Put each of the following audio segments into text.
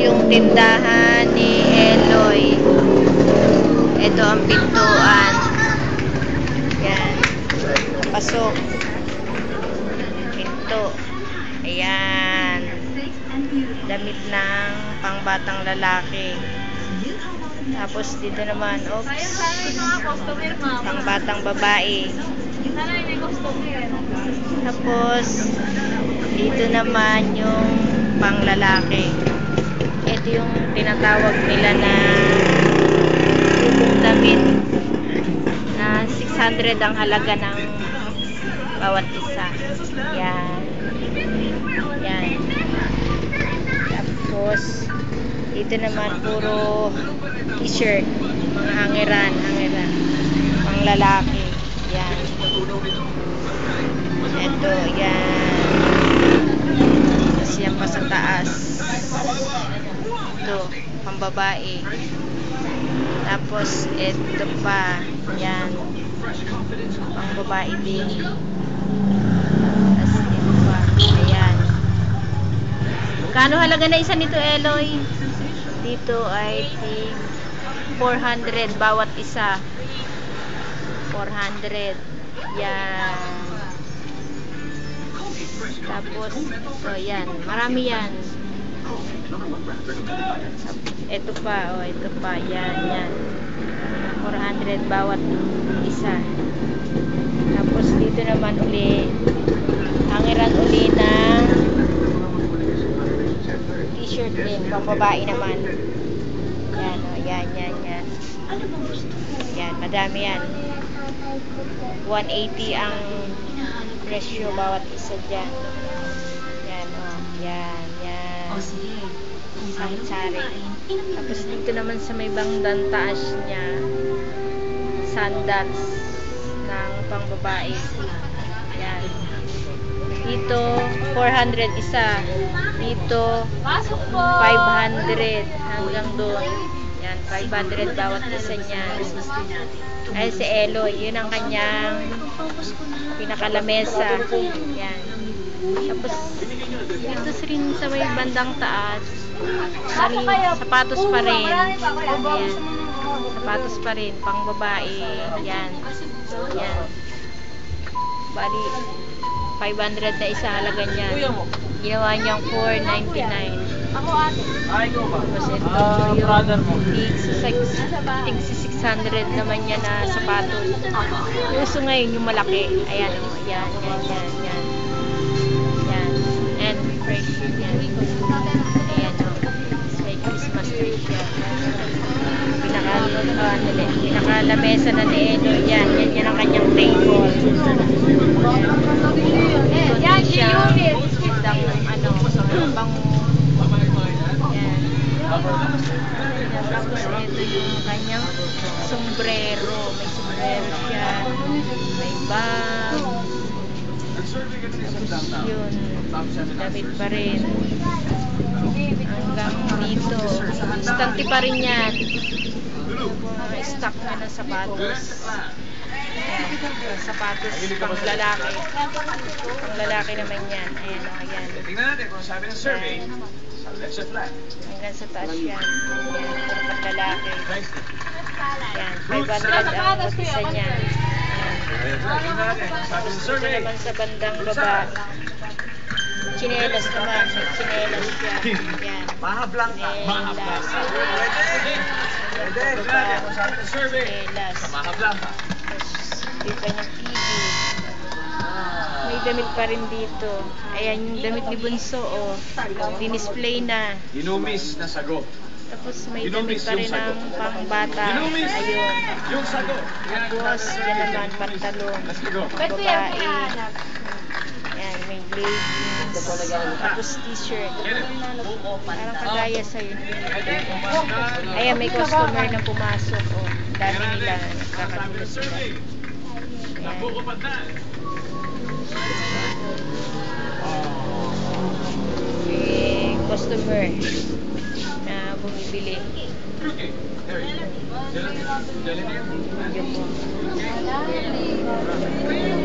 yung tindahan ni Eloy. Ito ang pintuan. Yan. Pasok. Pinto. Ayan. Damit ng pangbatang lalaki. Tapos dito naman, pangbatang babae. Tapos dito naman yung panglalaki. Ito yung tinatawag nila na lubong damit na 600 ang halaga ng bawat isa. Yan. Yan. Tapos dito naman puro t-shirt, mga hangeran pang lalaki. Yan. Ito, yan. Tapos yan pa sa taas. Ito, pang babae. Tapos ito pa, yan. Pang babae din. Tapos ito pa, ayan. Kano halaga na isa nito, Eloy? Dito ay 400 bawat isa. 400. Yan. Tapos, so yan. Marami yan. Ito pa, oh, ito pa. Yan, yan. 400 bawat isa. Tapos dito naman uli. Hangiran uli ng t-shirt din. Pambabae naman. Yan, oh, yan, yan, yan. Yan, madami yan. 180 ang presyo bawat isa dyan. Yan, oh. Yan, yan. Sari-sari. Tapos dito naman sa may bandang taas niya, sandals ng pangbabae. Yan. Dito, 400 isa. Dito, 500 hanggang doon. Yan, 500 bawat isa niya. Ay, si Eloy, yun ang kanyang pinakalamesa. Yan. Tapos, dito rin sa may bandang taas, sapatos pa rin. Ayan. Sapatos pa rin, pang babae. Yan. Yan. Bali, 500 na isa halaga niyan. Ginawa niyang 499. Tapos ito yung tig 600 naman niya na sapatos. Uso ngayon yung malaki. Ayan, yan, yan, yan, yan. Yan. And fresh. Yan. Ayan, o. May Christmas tree siya. Pinakalamesa na ni Edo. Yan, yan, yan ang kanyang table. Yan siya. Bang tapos ito yung kanyang sombrero. May sombrero siya. May bag. Tapos yun. Damit pa rin. Hanggang dito. Stante pa rin yan. Mga stock na ng sapatos. Ayan. Sapatos pang lalaki. Pang lalaki naman yan. Ayan o. Ayan. Tingnan natin kung sabi ng survey. Hanggang sa taas yan. Ayan, puro pang lalaki. Ayan, 500 ang isa niya. Dito naman sa bandang baba. Chinelas naman. May chinelas siya. Ayan. Mahablang ka. Chinelas. Chinelas. Mahablang ka. Dito yung TV. May damit pa rin dito. Ayan yung damit ni Bunso, oh. Dinisplay na. Inumis na sagot. Tapos may damit pa rin ng pangbata. Ayun. Yung sagot. Tapos yan naman, pantalon. Babae. Ayan, may leggings. Tapos t-shirt. Parang kagaya sa'yo. Ayan, may customer na pumasok, oh. Dami nila. Nakakagulo sila. Ayan. May customer na bumibili.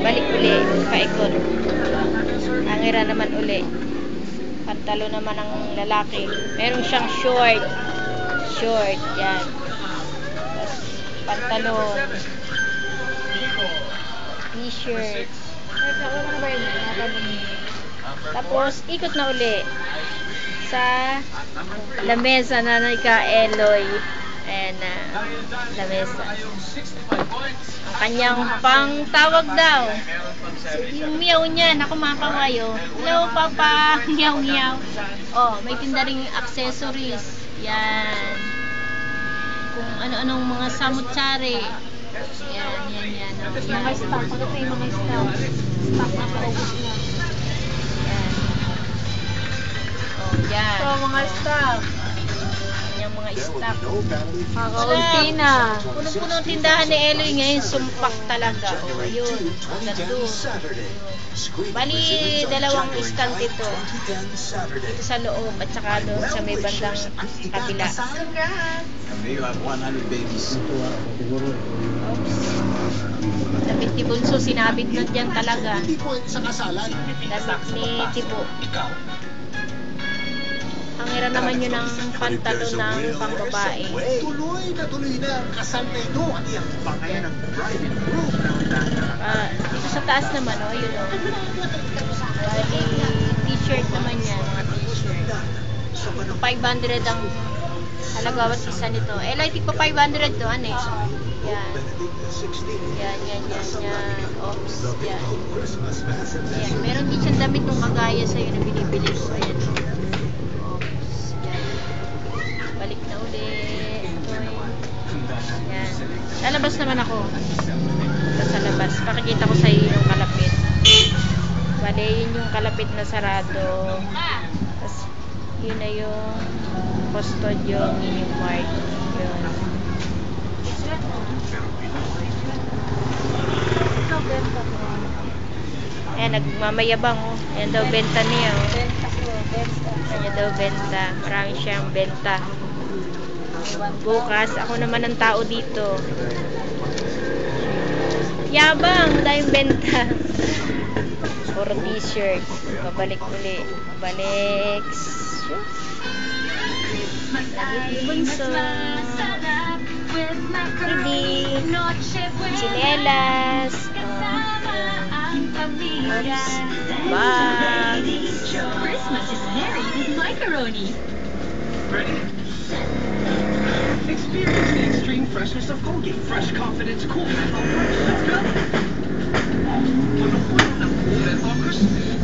Balik uli, paikot. Angira naman uli. Pantalo naman ng lalaki. Meron siyang short. Short, yan. Tapos, pantalon. T-shirt. Tapos, ikot na uli sa lamesa na ka Eloy. Ayan na, lamesa. Ang kanyang pangtawag daw. Yung meow niya, naku mga kawayo. Hello, Papa. Meow, meow. Oh, may tinda ring accessories. Yan. Kung ano-anong mga samutsari. Yan, yan, yan. Mga stock. Pagkat may mga stock. Stock na paubos na. Yan. Oh, yan. So, mga stock. Yung mga stock. Kakaunti na. Punong-puno ang tindahan ni Eloy ngayon. Sumpak talaga. O, ayun. Hanggang doon. Bali, dalawang stand ito. Dito sa loob at saka doon sa may bandang kabila. You have 100 babies. Oops. Damit ni Bunso, sinabit na dyan talaga. Hindi po sa kasalan. Dabak ni Tibo. Ang hira naman yun ng pantalon ng pangbabae. Tuloy na ang kasal na ito. Ang iyang bangayan ng bride and groom. Dito sa taas naman, oh, yun o. T-shirt naman yan, mga t-shirt. 500 ang halagawat isa nito. Eloy, tigpa 500 to, ano eh. Yan. Yan, yan, yan, yan. Oops, yan. Ayan, meron din siyang damit nung kagaya sa'yo na binibili ko. Ayan. Oops, yan. Balik na ulit. Yan. Lalabas naman ako. Sa labas. Pakikita ko sa iyo yung kalapit. Bale, yun yung kalapit na sarado. Tapos, yun na yung Custodio Mini Mart. Yun. Ayan, nagmamayabang, oh. Ayan daw benta niya, oh. Ayan daw benta. Marami siyang benta. Bukas, ako naman ang tao dito. Yabang, dahil benta. Puro t-shirt. Babalik uli. Balik. Lagi bunso. Hindi. Chinelas. Oops. Bag. Christmas is merry with macaroni. Ready? Experience the extreme freshness of Colgate. Fresh confidence, cool menthol fresh. Let's go! Puno-puno ng cool menthol Christmas.